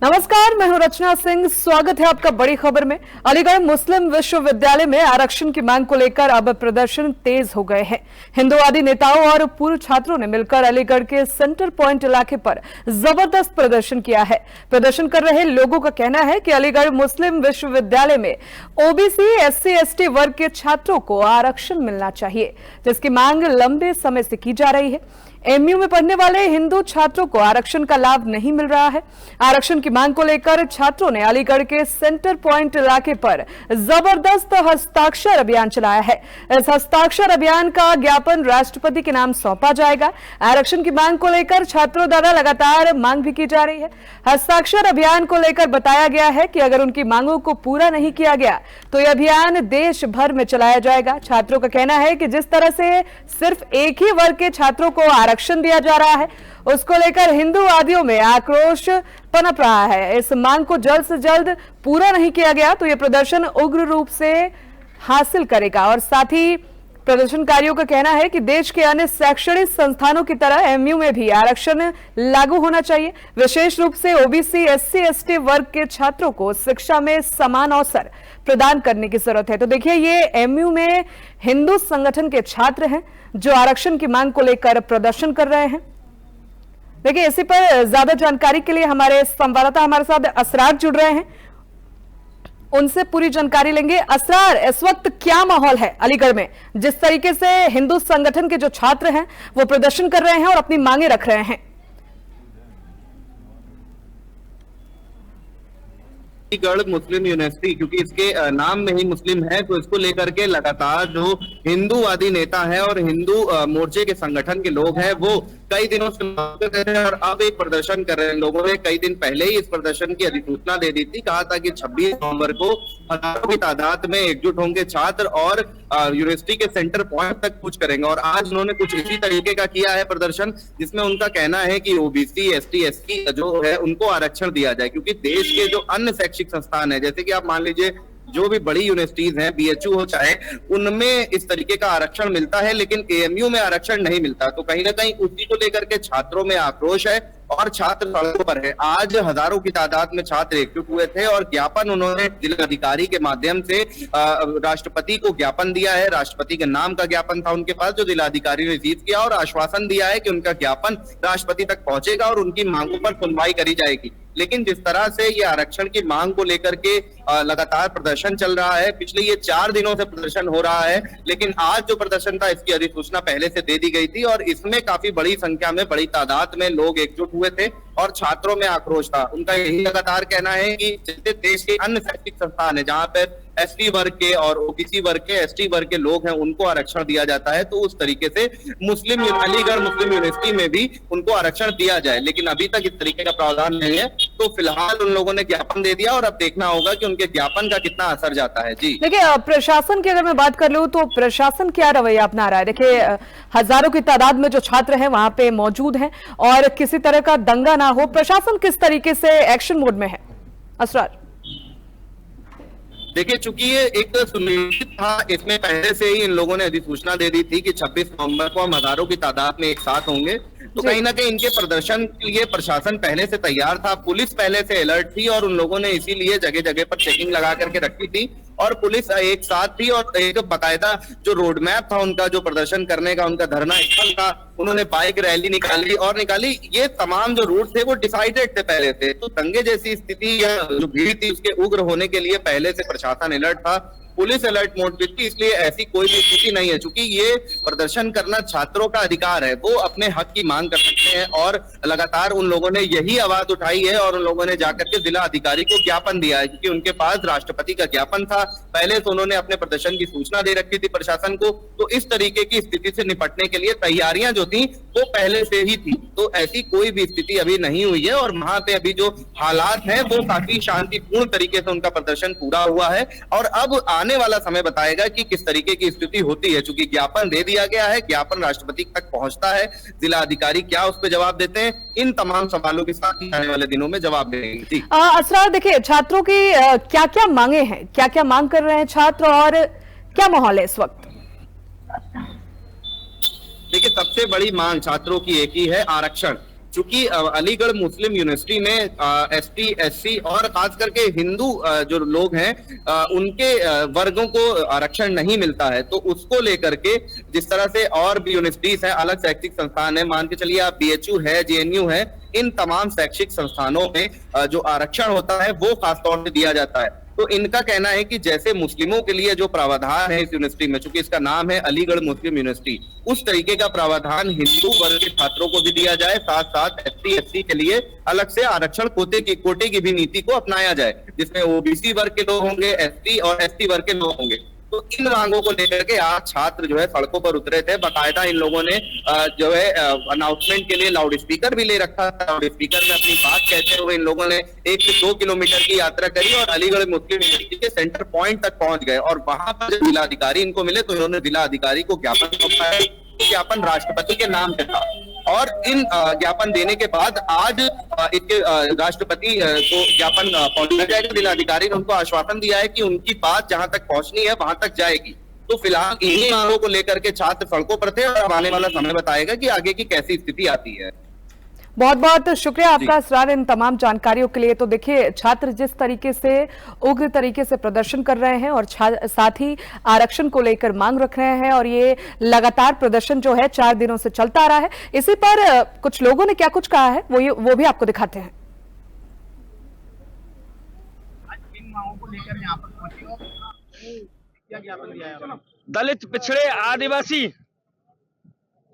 नमस्कार, मैं हूं रचना सिंह। स्वागत है आपका बड़ी खबर में। अलीगढ़ मुस्लिम विश्वविद्यालय में आरक्षण की मांग को लेकर अब प्रदर्शन तेज हो गए हैं। हिंदुवादी नेताओं और पूर्व छात्रों ने मिलकर अलीगढ़ के सेंटर पॉइंट इलाके पर जबरदस्त प्रदर्शन किया है। प्रदर्शन कर रहे लोगों का कहना है कि अलीगढ़ मुस्लिम विश्वविद्यालय में ओबीसी, एससी, एसटी वर्ग के छात्रों को आरक्षण मिलना चाहिए, जिसकी मांग लंबे समय से की जा रही है। एमयू में पढ़ने वाले हिंदू छात्रों को आरक्षण का लाभ नहीं मिल रहा है। आरक्षण की मांग को लेकर छात्रों ने अलीगढ़ के सेंटर पॉइंट इलाके पर जबरदस्त हस्ताक्षर अभियान चलाया है। इस हस्ताक्षर अभियान का ज्ञापन राष्ट्रपति के नाम सौंपा जाएगा। आरक्षण की मांग को लेकर छात्रों द्वारा लगातार मांग भी की जा रही है। हस्ताक्षर अभियान को लेकर बताया गया है कि अगर उनकी मांगों को पूरा नहीं किया गया तो यह अभियान देश भर में चलाया जाएगा। छात्रों का कहना है कि जिस तरह से सिर्फ एक ही वर्ग के छात्रों को आरक्षण दिया जा रहा है, उसको लेकर हिंदूवादियों में आक्रोश पनप रहा है। इस मांग को जल्द से जल्द पूरा नहीं किया गया तो यह प्रदर्शन उग्र रूप से हासिल करेगा। और साथ ही प्रदर्शनकारियों का कहना है कि देश के अन्य शैक्षणिक संस्थानों की तरह एमयू में भी आरक्षण लागू होना चाहिए। विशेष रूप से ओबीसी, एससी, एसटी वर्ग के छात्रों को शिक्षा में समान अवसर प्रदान करने की जरूरत है। तो देखिए, ये एमयू में हिंदू संगठन के छात्र हैं जो आरक्षण की मांग को लेकर प्रदर्शन कर रहे हैं। देखिए, इसी पर ज्यादा जानकारी के लिए हमारे संवाददाता हमारे साथ असरार जुड़ रहे हैं, उनसे पूरी जानकारी लेंगे। असरार, इस वक्त क्या माहौल है अलीगढ़ में, जिस तरीके से हिंदू संगठन के जो छात्र हैं वो प्रदर्शन कर रहे हैं और अपनी मांगे रख रहे हैं? अलीगढ़ मुस्लिम यूनिवर्सिटी, क्योंकि इसके नाम में ही मुस्लिम है, तो इसको लेकर के लगातार जो हिंदूवादी नेता है और हिंदू मोर्चे के संगठन के लोग हैं वो कई दिनों से मांग कर रहे हैं और अब एक प्रदर्शन कर रहे हैं। लोगों ने कई दिन पहले ही इस प्रदर्शन की अधिसूचना दे दी थी। कहा था कि 26 नवंबर को हजारों की तादाद में एकजुट होंगे छात्र और यूनिवर्सिटी के सेंटर पॉइंट तक कूच करेंगे। और आज उन्होंने कुछ इसी तरीके का किया है प्रदर्शन, जिसमें उनका कहना है कि ओबीसी, एसटी, एससी जो है उनको आरक्षण दिया जाए, क्योंकि देश के जो अन्य शैक्षिक संस्थान है, जैसे कि आप मान लीजिए जो भी बड़ी यूनिवर्सिटीज हैं, बीएचयू हो चाहे, उनमें इस तरीके का आरक्षण मिलता है, लेकिन एएमयू में आरक्षण नहीं मिलता। तो कहीं ना कहीं उसी को लेकर के छात्रों में आक्रोश है और छात्र सड़कों पर है। आज हजारों की तादाद में छात्र एकजुट हुए थे और ज्ञापन उन्होंने जिलाधिकारी के माध्यम से राष्ट्रपति को ज्ञापन दिया है। राष्ट्रपति के नाम का ज्ञापन था उनके पास, जो जिलाधिकारी ने रिसीव किया और आश्वासन दिया है कि उनका ज्ञापन राष्ट्रपति तक पहुंचेगा और उनकी मांगों पर सुनवाई करी जाएगी। लेकिन जिस तरह से ये आरक्षण की मांग को लेकर के लगातार प्रदर्शन चल रहा है, पिछले ये 4 दिनों से प्रदर्शन हो रहा है, लेकिन आज जो प्रदर्शन था इसकी अधिसूचना पहले से दे दी गई थी और इसमें काफी बड़ी संख्या में, बड़ी तादाद में लोग एकजुट हुए थे और छात्रों में आक्रोश था। उनका यही लगातार कहना है कि जैसे देश के अन्य शैक्षिक संस्थान है जहां पर एसटी वर्ग के और ओबीसी वर्ग के, एसटी वर्ग के लोग हैं, उनको आरक्षण दिया जाता है, तो उस तरीके से अलीगढ़ मुस्लिम यूनिवर्सिटी में भी उनको आरक्षण दिया जाए। लेकिन अभी तक इस तरीके का प्रावधान नहीं है, तो फिलहाल उन लोगों ने ज्ञापन दे दिया और अब देखना होगा कि उनके ज्ञापन का कितना असर जाता है। जी देखिए, प्रशासन की अगर मैं बात कर लूं तो प्रशासन क्या रवैया अपना रहा है? देखिए, हजारों की तादाद में जो छात्र हैं वहां पे मौजूद हैं और किसी तरह का दंगा ना हो, प्रशासन किस तरीके से एक्शन मोड में है? असरार, देखिए, चूंकि ये एक सुनिश्चित था, इसमें पहले से ही इन लोगों ने अधिसूचना दे दी थी कि 26 नवंबर को हम हजारों की तादाद में एक साथ होंगे, तो कहीं ना कहीं इनके प्रदर्शन के लिए प्रशासन पहले से तैयार था। पुलिस पहले से अलर्ट थी और उन लोगों ने इसीलिए जगह जगह पर चेकिंग लगा करके रखी थी और पुलिस एक साथ थी और एक बाकायदा जो रोड मैप था उनका, जो प्रदर्शन करने का उनका धरना स्थल था, उन्होंने बाइक रैली निकाली। ये तमाम जो रूट थे वो डिसाइडेड थे पहले से। तो दंगे जैसी स्थिति या जो भीड़ थी उसके उग्र होने के लिए पहले से प्रशासन अलर्ट था, पुलिस अलर्ट मोड पे थी, इसलिए ऐसी कोई भी स्थिति नहीं है। चूंकि ये प्रदर्शन करना छात्रों का अधिकार है, वो अपने हक की मांग कर सकते हैं और लगातार उन लोगों ने यही आवाज उठाई है और उन लोगों ने जाकर के जिला अधिकारी को ज्ञापन दिया है, क्योंकि उनके पास राष्ट्रपति का ज्ञापन था। पहले तो उन्होंने अपने प्रदर्शन की सूचना दे रखी थी प्रशासन को, तो इस तरीके की स्थिति से निपटने के लिए तैयारियां जो थी वो पहले से ही थी। तो ऐसी कोई भी स्थिति अभी नहीं हुई है और वहां पे अभी जो हालात हैं वो काफी शांतिपूर्ण तरीके से उनका प्रदर्शन पूरा हुआ है और अब आने वाला समय बताएगा कि किस तरीके की स्थिति होती है। चूंकि ज्ञापन दे दिया गया है, ज्ञापन राष्ट्रपति तक पहुंचता है, जिला अधिकारी क्या उस पर जवाब देते हैं, इन तमाम सवालों के साथ ही आने वाले दिनों में जवाब देंगे। असरार, देखिए, छात्रों की क्या क्या मांगे हैं, क्या क्या मांग कर रहे हैं छात्र और क्या माहौल है इस वक्त? देखिए, सबसे बड़ी मांग छात्रों की एक ही है, आरक्षण। चूंकि अलीगढ़ मुस्लिम यूनिवर्सिटी में एसटी एससी और खास करके हिंदू जो लोग हैं उनके वर्गों को आरक्षण नहीं मिलता है, तो उसको लेकर के जिस तरह से और भी यूनिवर्सिटीज है, अलग शैक्षिक संस्थान है, मान के चलिए आप बीएचयू है, जेएनयू है, इन तमाम शैक्षिक संस्थानों में जो आरक्षण होता है वो खासतौर से दिया जाता है। तो इनका कहना है कि जैसे मुस्लिमों के लिए जो प्रावधान है इस यूनिवर्सिटी में, चूंकि इसका नाम है अलीगढ़ मुस्लिम यूनिवर्सिटी, उस तरीके का प्रावधान हिंदू वर्ग के छात्रों को भी दिया जाए, साथ साथ एसटी एससी के लिए अलग से आरक्षण कोटे की भी नीति को अपनाया जाए, जिसमें ओबीसी वर्ग के लोग होंगे, एसटी और एसटी वर्ग के लोग होंगे। तो इन मांगों को लेकर के आज छात्र जो है सड़कों पर उतरे थे। बाकायदा इन लोगों ने जो है अनाउंसमेंट के लिए लाउड स्पीकर भी ले रखा था। लाउड स्पीकर में अपनी बात कहते हुए इन लोगों ने 1 से 2 किलोमीटर की यात्रा करी और अलीगढ़ मुस्लिम यूनिवर्सिटी के सेंटर पॉइंट तक पहुंच गए। और वहां पर जब जिला अधिकारी इनको मिले तो इन्होंने जिला अधिकारी को ज्ञापन सौंपा है। ज्ञापन राष्ट्रपति के नाम पे था और इन ज्ञापन देने के बाद आज इसके राष्ट्रपति को ज्ञापन पहुंचाया जाएगा। जिलाधिकारी ने उनको आश्वासन दिया है कि उनकी बात जहां तक पहुंचनी है वहां तक जाएगी। तो फिलहाल इन्हीं मांगों को लेकर के छात्र सड़कों पर थे और अब आने वाला समय बताएगा कि आगे की कैसी स्थिति आती है। बहुत बहुत शुक्रिया आपका असरार इन तमाम जानकारियों के लिए। तो देखिए, छात्र जिस तरीके से उग्र तरीके से प्रदर्शन कर रहे हैं और साथ ही आरक्षण को लेकर मांग रख रहे हैं और ये लगातार प्रदर्शन जो है 4 दिनों से चलता आ रहा है। इसी पर कुछ लोगों ने क्या कुछ कहा है वो भी आपको दिखाते हैं। आज इन मांगों को लेकर यहाँ पर पहुंचे हो, क्या ज्ञापन दिया है? दलित, पिछड़े, आदिवासी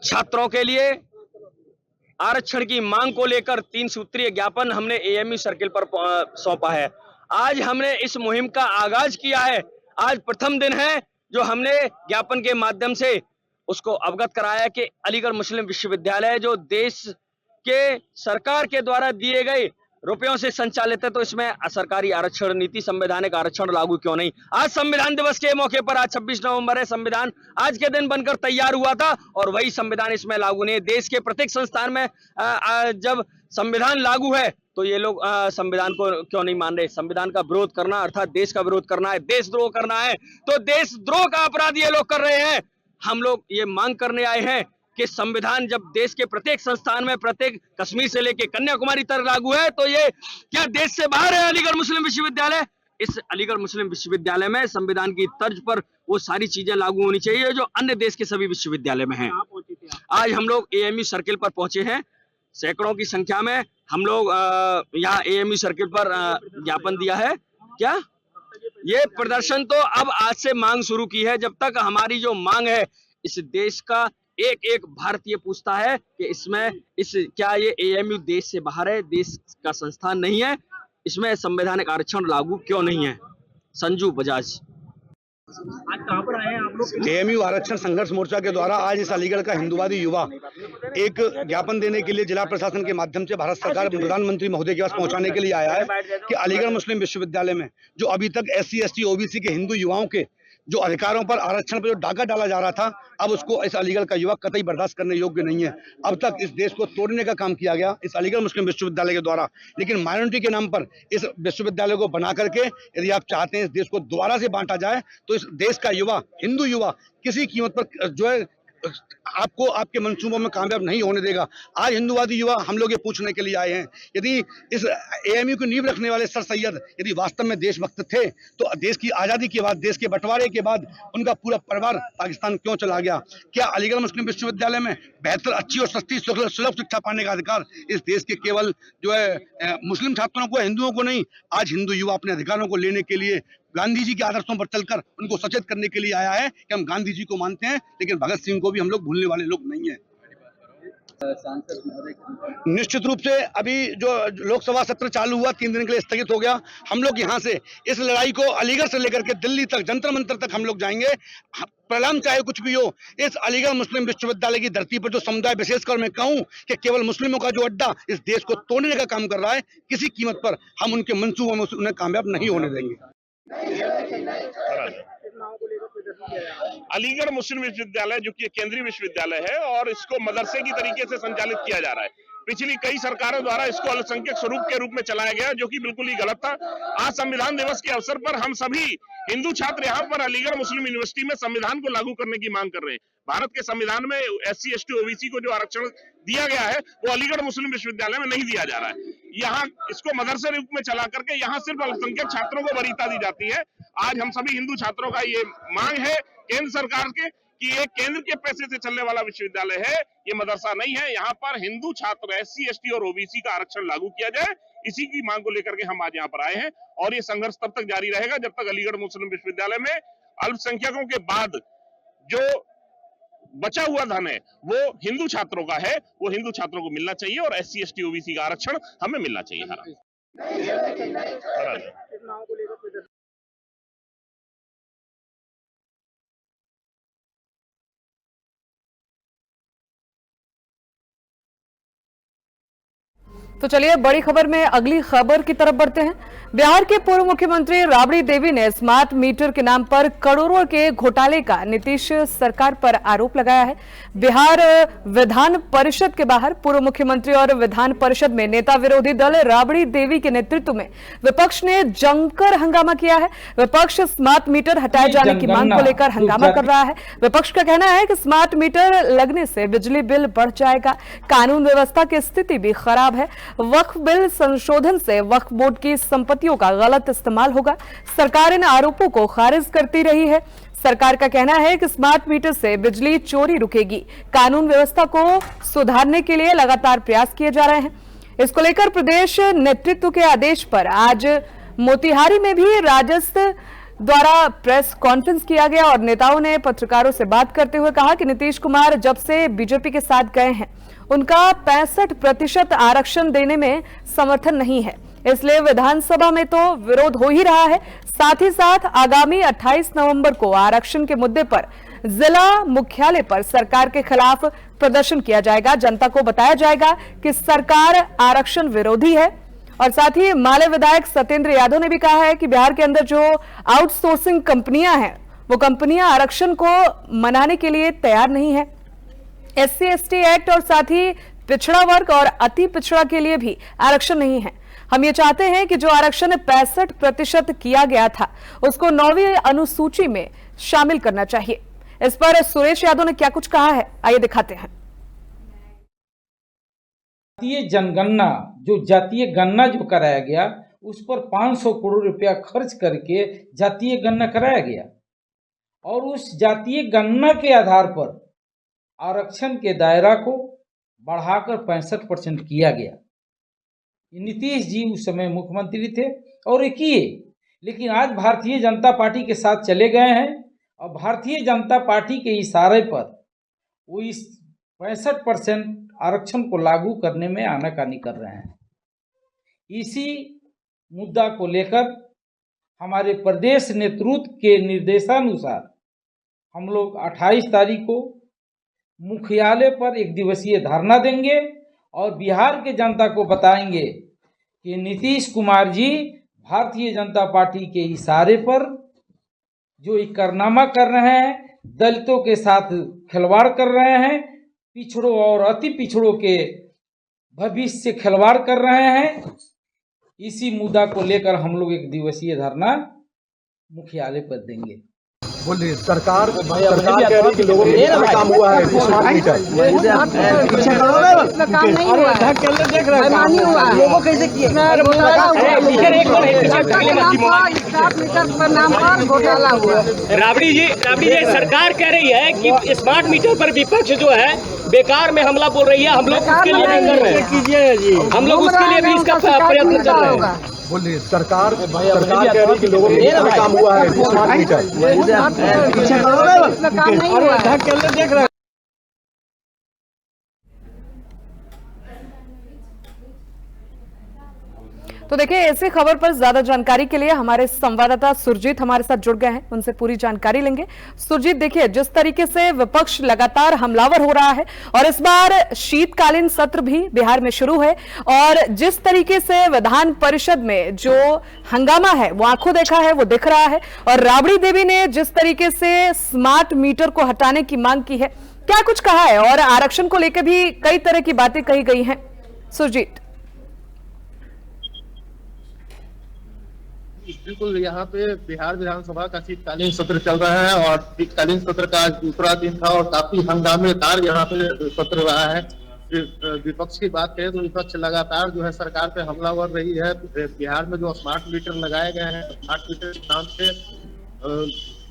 छात्रों के लिए आरक्षण की मांग को लेकर 3 सूत्रीय ज्ञापन हमने एएमयू सर्किल पर सौंपा है। आज हमने इस मुहिम का आगाज किया है। आज प्रथम दिन है जो हमने ज्ञापन के माध्यम से उसको अवगत कराया कि अलीगढ़ मुस्लिम विश्वविद्यालय जो देश के सरकार के द्वारा दिए गए रुपयों से संचालित है, तो इसमें सरकारी आरक्षण नीति, संवैधानिक आरक्षण लागू क्यों नहीं। आज संविधान दिवस के मौके पर, आज 26 नवंबर है, संविधान आज के दिन बनकर तैयार हुआ था और वही संविधान इसमें लागू नहीं है। देश के प्रत्येक संस्थान में जब संविधान लागू है तो ये लोग संविधान को क्यों नहीं मान रहे। संविधान का विरोध करना अर्थात देश का विरोध करना है, देशद्रोह करना है, तो देशद्रोह का अपराध ये लोग कर रहे हैं। हम लोग ये मांग करने आए हैं कि संविधान जब देश के प्रत्येक संस्थान में, प्रत्येक कश्मीर से लेकर कन्याकुमारी तक लागू है, तो ये क्या देश से बाहर है अलीगढ़ मुस्लिम विश्वविद्यालय? इस अलीगढ़ मुस्लिम विश्वविद्यालय में संविधान की तर्ज पर वो सारी चीजें लागू होनी चाहिए जो अन्य देश के सभी विश्वविद्यालय में हैं। आज हम लोग एएमयू सर्किल पर पहुंचे हैं, सैकड़ों की संख्या में हम लोग यहाँ एएमयू सर्किल पर ज्ञापन दिया है। क्या ये प्रदर्शन तो अब आज से मांग शुरू की है। जब तक हमारी जो मांग है, इस देश का एक एक भारतीय पूछता है कि क्या ये एएमयू देश से बाहर है, देश का संस्थान नहीं है, इसमें संवैधानिक आरक्षण लागू क्यों नहीं है। संजू बजाज। आज कहाँ पर आए हैं आप लोग? एएमयू आरक्षण संघर्ष मोर्चा के द्वारा आज इस अलीगढ़ का हिंदूवादी युवा एक ज्ञापन देने के लिए जिला प्रशासन के माध्यम से भारत सरकार प्रधानमंत्री महोदय के पास पहुंचाने के लिए आया है कि अलीगढ़ मुस्लिम विश्वविद्यालय में जो अभी तक एससी एसटी ओबीसी के हिंदू युवाओं के जो अधिकारों पर, आरक्षण पर जो डाका डाला जा रहा था, अब उसको इस अलीगढ़ का युवा कतई बर्दाश्त करने योग्य नहीं है। अब तक इस देश को तोड़ने का काम किया गया इस अलीगढ़ मुस्लिम विश्वविद्यालय के द्वारा, लेकिन माइनॉरिटी के नाम पर इस विश्वविद्यालय को बना करके यदि आप चाहते हैं इस देश को दोबारा से बांटा जाए, तो इस देश का युवा, हिंदू युवा किसी कीमत पर जो है आपको आपके मंसूबों में कामयाब नहीं होने देगा। आज हिंदूवादी युवा हम लोग ये पूछने के लिए आए हैं, यदि इस एएमयू की नींव रखने वाले सर सैयद यदि वास्तव में देशभक्त थे तो देश की आज़ादी के बाद, देश के बंटवारे के बाद उनका पूरा परिवार पाकिस्तान क्यों चला गया? क्या अलीगढ़ मुस्लिम विश्वविद्यालय में बेहतर, अच्छी और सस्ती सुलभ शिक्षा पाने का अधिकार इस देश के केवल जो है मुस्लिम छात्रों को, हिंदुओं को नहीं, आज हिंदू युवा अपने अधिकारों को लेने के लिए गांधी जी के आदर्शों पर चलकर उनको सचेत करने के लिए आया है कि हम गांधी जी को मानते हैं, लेकिन भगत सिंह को भी हम लोग भूलने वाले लोग नहीं हैं। निश्चित रूप से अभी जो लोकसभा सत्र चालू हुआ 3 दिन के लिए स्थगित हो गया। हम लोग यहाँ से इस लड़ाई को अलीगढ़ से लेकर के दिल्ली तक, जंतर मंतर तक हम लोग जाएंगे। परिणाम चाहे कुछ भी हो, इस अलीगढ़ मुस्लिम विश्वविद्यालय की धरती पर जो समुदाय, विशेषकर मैं कहूँ कि केवल मुस्लिमों का जो अड्डा इस देश को तोड़ने का काम कर रहा है, किसी कीमत पर हम उनके मंसूबों में उन्हें कामयाब नहीं होने देंगे। अलीगढ़ मुस्लिम विश्वविद्यालय जो कि केंद्रीय विश्वविद्यालय है और इसको मदरसे की तरीके से संचालित किया जा रहा है। पिछली कई सरकारों द्वारा इसको अल्पसंख्यक स्वरूप के रूप में चलाया गया, जो कि बिल्कुल ही गलत था। आज संविधान दिवस के अवसर पर हम सभी हिंदू छात्र यहाँ पर अलीगढ़ मुस्लिम यूनिवर्सिटी में संविधान को लागू करने की मांग कर रहे हैं। भारत के संविधान में SC ST OBC को जो आरक्षण दिया गया है वो अलीगढ़ मुस्लिम विश्वविद्यालय में नहीं दिया जा रहा है। यहाँ इसको मदरसे रूप में चला करके यहाँ सिर्फ अल्पसंख्यक छात्रों को वरीयता दी जाती है। आज हम सभी हिंदू छात्रों का ये मांग है केंद्र सरकार के कि ये केंद्र के पैसे से चलने वाला विश्वविद्यालय है, ये मदरसा नहीं है। यहाँ पर हिंदू छात्र SC ST और OBC का आरक्षण लागू किया जाए, इसी की मांग को लेकर के हम आज यहाँ पर आए हैं। और ये संघर्ष तब तक जारी रहेगा जब तक अलीगढ़ मुस्लिम विश्वविद्यालय में अल्पसंख्यकों के बाद जो बचा हुआ धन है वो हिंदू छात्रों का है, वो हिंदू छात्रों को मिलना चाहिए और SC ST OBC का आरक्षण हमें मिलना चाहिए। तो चलिए बड़ी खबर में अगली खबर की तरफ बढ़ते हैं। बिहार के पूर्व मुख्यमंत्री राबड़ी देवी ने स्मार्ट मीटर के नाम पर करोड़ों के घोटाले का नीतीश सरकार पर आरोप लगाया है। बिहार विधान परिषद के बाहर पूर्व मुख्यमंत्री और विधान परिषद में नेता विरोधी दल राबड़ी देवी के नेतृत्व में विपक्ष ने जमकर हंगामा किया है। विपक्ष स्मार्ट मीटर हटाए जाने की मांग को लेकर हंगामा कर रहा है। विपक्ष का कहना है कि स्मार्ट मीटर लगने से बिजली बिल बढ़ जाएगा, कानून व्यवस्था की स्थिति भी खराब है, वक्फ बिल संशोधन से वक्फ बोर्ड की संपत्तियों का गलत इस्तेमाल होगा। सरकार इन आरोपों को खारिज करती रही है। सरकार का कहना है कि स्मार्ट मीटर से बिजली चोरी रुकेगी। कानून व्यवस्था को सुधारने के लिए लगातार प्रयास किए जा रहे हैं। इसको लेकर प्रदेश नेतृत्व के आदेश पर आज मोतिहारी में भी राजस्व द्वारा प्रेस कॉन्फ्रेंस किया गया और नेताओं ने पत्रकारों से बात करते हुए कहा कि नीतीश कुमार जब से बीजेपी के साथ गए हैं उनका 65% आरक्षण देने में समर्थन नहीं है, इसलिए विधानसभा में तो विरोध हो ही रहा है। साथ ही साथ आगामी 28 नवंबर को आरक्षण के मुद्दे पर जिला मुख्यालय पर सरकार के खिलाफ प्रदर्शन किया जाएगा। जनता को बताया जाएगा कि सरकार आरक्षण विरोधी है। और साथ ही माले विधायक सत्येंद्र यादव ने भी कहा है कि बिहार के अंदर जो आउटसोर्सिंग कंपनियां हैं वो कंपनियां आरक्षण को मनाने के लिए तैयार नहीं है। SC ST एक्ट और साथ ही पिछड़ा वर्ग और अति पिछड़ा के लिए भी आरक्षण नहीं है। हम ये चाहते हैं कि जो आरक्षण 65% किया गया था उसको 9वीं अनुसूची में शामिल करना चाहिए। इस पर सुरेश यादव ने क्या कुछ कहा है, आइए दिखाते हैं। जातीय जनगणना जातीय गणना जो कराया गया उस पर 500 करोड़ रुपया खर्च करके जातीय गणना कराया गया और उस जातीय गणना के आधार पर आरक्षण के दायरा को बढ़ाकर 65% किया गया। नीतीश जी उस समय मुख्यमंत्री थे और ये किए, लेकिन आज भारतीय जनता पार्टी के साथ चले गए हैं और भारतीय जनता पार्टी के इशारे पर वो इस 65% आरक्षण को लागू करने में आनाकानी कर रहे हैं। इसी मुद्दा को लेकर हमारे प्रदेश नेतृत्व के निर्देशानुसार हम लोग 28 तारीख को मुख्यालय पर एक दिवसीय धरना देंगे और बिहार के जनता को बताएंगे कि नीतीश कुमार जी भारतीय जनता पार्टी के इशारे पर जो इकरारनामा कर रहे हैं, दलितों के साथ खिलवाड़ कर रहे हैं, पिछड़ों और अति पिछड़ों के भविष्य से खिलवाड़ कर रहे हैं। इसी मुद्दा को लेकर हम लोग एक दिवसीय धरना मुख्यालय पर देंगे। बोलिए सरकार कह रही है कि लोगों के काम हुआ है, काम नहीं हुआ है, लोगों कैसे किए नाम पर घोटाला हुआ। राबड़ी जी सरकार कह रही है कि स्मार्ट मीटर पर विपक्ष जो है बेकार में हमला बोल रही है। हम लोग उसके लिए भी कर रहे हैं, हम लोग उसके लिए भी इसका प्रयत्न कर रहे हैं। बोलिए सरकार कह रही है कि लोगों के काम हुआ है, काम नहीं हुआ है। तो देखिए ऐसी खबर पर ज्यादा जानकारी के लिए हमारे संवाददाता सुरजीत हमारे साथ जुड़ गए हैं, उनसे पूरी जानकारी लेंगे। सुरजीत, देखिए जिस तरीके से विपक्ष लगातार हमलावर हो रहा है और इस बार शीतकालीन सत्र भी बिहार में शुरू है और जिस तरीके से विधान परिषद में जो हंगामा है वो आंखों देखा है, वो दिख रहा है और राबड़ी देवी ने जिस तरीके से स्मार्ट मीटर को हटाने की मांग की है, क्या कुछ कहा है और आरक्षण को लेकर भी कई तरह की बातें कही गई हैं। सुरजीत। बिल्कुल, यहाँ पे बिहार विधानसभा का शीतकालीन सत्र चल रहा है और शीतकालीन सत्र का दूसरा दिन था और काफी हंगामेदार यहाँ पे सत्र रहा है। विपक्ष की बात करें तो विपक्ष लगातार जो है सरकार पे हमलावर रही है। बिहार में जो स्मार्ट मीटर लगाए गए हैं, स्मार्ट मीटर के नाम से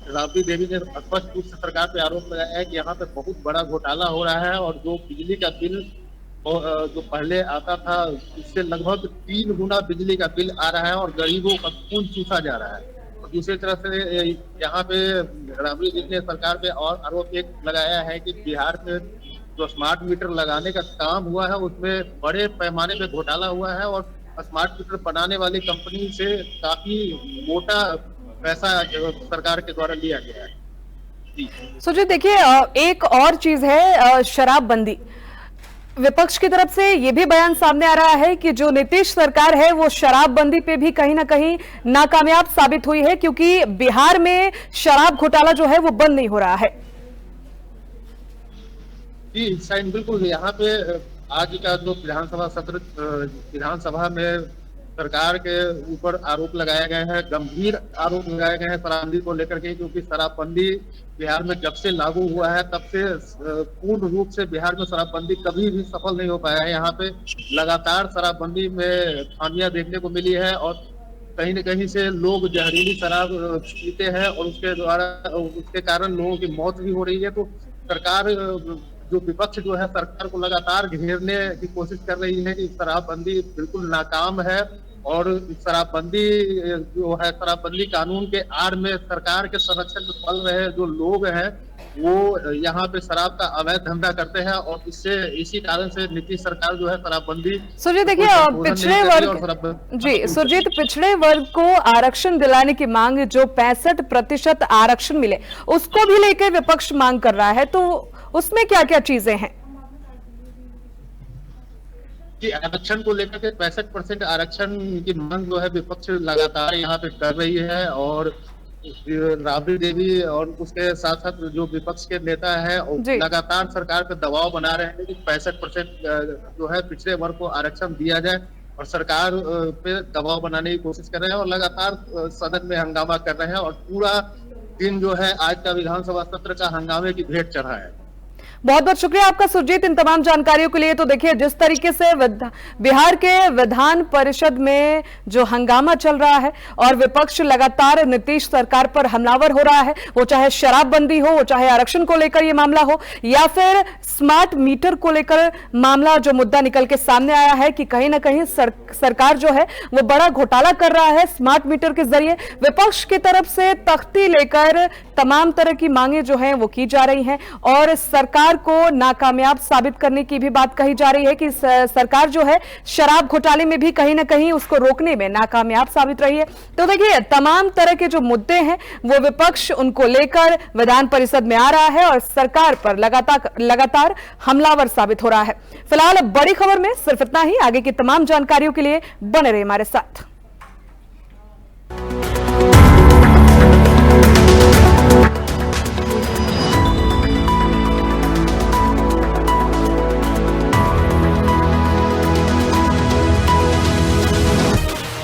राबड़ी देवी ने स्पष्ट रूप से सरकार पे आरोप लगाया है कि यहाँ पे बहुत बड़ा घोटाला हो रहा है और जो बिजली का बिल जो पहले आता था उससे लगभग 3 गुना बिजली का बिल आ रहा है और गरीबों का खून चूसा जा रहा है। और दूसरी तरफ से यहाँ पे राबड़ी देवी ने सरकार पे और आरोप एक लगाया है कि बिहार में जो स्मार्ट मीटर लगाने का काम हुआ है उसमें बड़े पैमाने पे घोटाला हुआ है और स्मार्ट मीटर बनाने वाली कंपनी से काफी मोटा पैसा सरकार के द्वारा लिया गया है। सुजीत, देखिए एक और चीज है शराबबंदी। विपक्ष की तरफ से ये भी बयान सामने आ रहा है कि जो नीतीश सरकार है वो शराबबंदी पे भी कहीं ना कहीं नाकामयाब साबित हुई है, क्योंकि बिहार में शराब घोटाला जो है वो बंद नहीं हो रहा है। जी साइन, बिल्कुल। यहाँ पे आज का जो विधानसभा सत्र, विधानसभा में सरकार के ऊपर आरोप लगाए गए हैं, गंभीर आरोप लगाए गए हैं शराबबंदी को लेकर के, क्योंकि शराबबंदी बिहार में जब से लागू हुआ है तब से पूर्ण रूप से बिहार में शराबबंदी कभी भी सफल नहीं हो पाया है। यहाँ पे लगातार शराबबंदी में खामियां देखने को मिली है और कहीं न कहीं से लोग जहरीली शराब पीते हैं और उसके कारण लोगों की मौत भी हो रही है। तो सरकार, जो विपक्ष जो है सरकार को लगातार घेरने की कोशिश कर रही है कि शराबबंदी बिल्कुल नाकाम है और शराबबंदी जो है, शराबबंदी कानून के आड़ में सरकार के संरक्षण में पल रहे जो लोग हैं वो यहाँ पे शराब का अवैध धंधा करते हैं और इसी कारण से नीतीश सरकार जो है शराबबंदी। सुजीत, देखिए पिछड़े वर्ग, जी सुजीत, पिछड़े वर्ग को आरक्षण दिलाने की मांग, जो 65% आरक्षण मिले उसको भी लेकर विपक्ष मांग कर रहा है, तो उसमें क्या क्या चीजें हैं? कि आरक्षण को लेकर के 65% आरक्षण की मांग जो है विपक्ष लगातार यहाँ पे कर रही है और राबड़ी देवी और उसके साथ साथ जो विपक्ष के नेता है लगातार सरकार पे दबाव बना रहे हैं कि 65% जो है पिछड़े वर्ग को आरक्षण दिया जाए और सरकार पे दबाव बनाने की कोशिश कर रहे हैं और लगातार सदन में हंगामा कर रहे हैं और पूरा दिन जो है आज का विधानसभा सत्र का हंगामे की भेंट चढ़ा है। बहुत बहुत शुक्रिया आपका सुरजीत इन तमाम जानकारियों के लिए। तो देखिए, जिस तरीके से बिहार के विधान परिषद में जो हंगामा चल रहा है और विपक्ष लगातार नीतीश सरकार पर हमलावर हो रहा है, वो चाहे शराबबंदी हो, वो चाहे आरक्षण को लेकर ये मामला हो या फिर स्मार्ट मीटर को लेकर मामला, जो मुद्दा निकल के सामने आया है कि कहीं ना कहीं सरकार जो है वो बड़ा घोटाला कर रहा है स्मार्ट मीटर के जरिए। विपक्ष की तरफ से तख्ती लेकर तमाम तरह की मांगे जो हैं वो की जा रही हैं और सरकार को नाकामयाब साबित करने की भी बात कही जा रही है कि सरकार जो है शराब घोटाले में भी कहीं ना कहीं उसको रोकने में नाकामयाब साबित रही है। तो देखिए, तमाम तरह के जो मुद्दे हैं वो विपक्ष उनको लेकर विधान परिषद में आ रहा है और सरकार पर लगातार हमलावर साबित हो रहा है। फिलहाल बड़ी खबर में सिर्फ इतना ही। आगे की तमाम जानकारियों के लिए बने रहिए हमारे साथ।